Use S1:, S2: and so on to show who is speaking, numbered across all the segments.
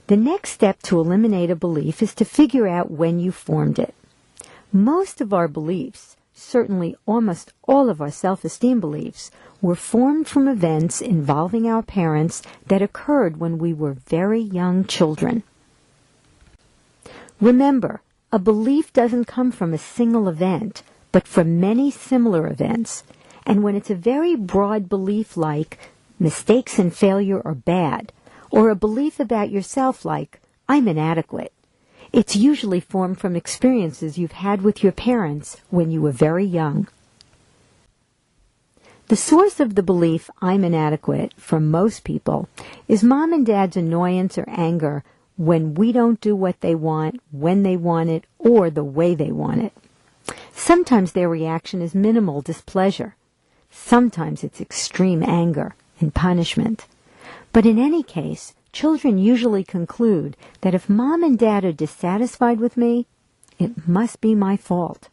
S1: The next step to eliminate a belief is to figure out when you formed it. Most of our beliefs, certainly almost all of our self-esteem beliefs, were formed from events involving our parents that occurred when we were very young children. Remember, a belief doesn't come from a single event, but from many similar events. And when it's a very broad belief like mistakes and failure are bad, or a belief about yourself like I'm inadequate, it's usually formed from experiences you've had with your parents when you were very young. The source of the belief I'm inadequate, for most people, is mom and dad's annoyance or anger when we don't do what they want, when they want it, or the way they want it. Sometimes their reaction is minimal displeasure. Sometimes it's extreme anger and punishment. But in any case, children usually conclude that if mom and dad are dissatisfied with me, it must be my fault.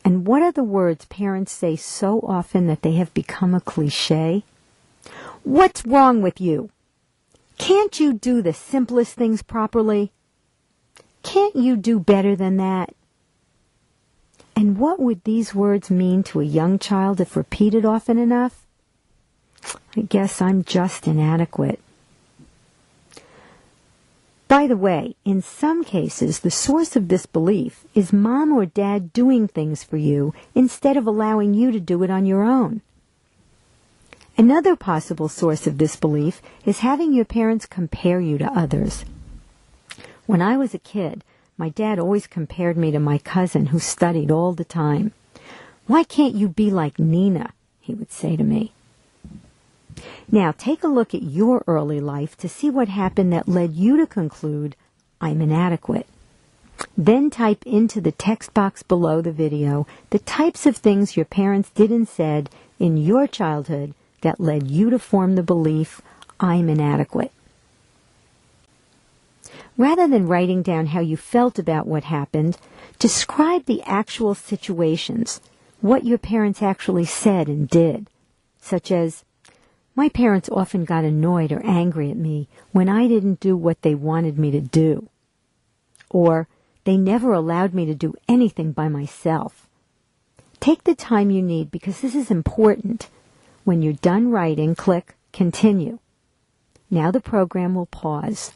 S1: And what are the words parents say so often that they have become a cliché? What's wrong with you? Can't you do the simplest things properly? Can't you do better than that? And what would these words mean to a young child if repeated often enough? I guess I'm just inadequate. By the way, in some cases, the source of this belief is mom or dad doing things for you instead of allowing you to do it on your own. Another possible source of this belief is having your parents compare you to others. When I was a kid, my dad always compared me to my cousin who studied all the time. "Why can't you be like Nina?" he would say to me. Now, take a look at your early life to see what happened that led you to conclude, I'm inadequate. Then type into the text box below the video the types of things your parents did and said in your childhood that led you to form the belief, I'm inadequate. Rather than writing down how you felt about what happened, describe the actual situations, what your parents actually said and did, such as, my parents often got annoyed or angry at me when I didn't do what they wanted me to do. Or, they never allowed me to do anything by myself. Take the time you need because this is important. When you're done writing, click Continue. Now the program will pause.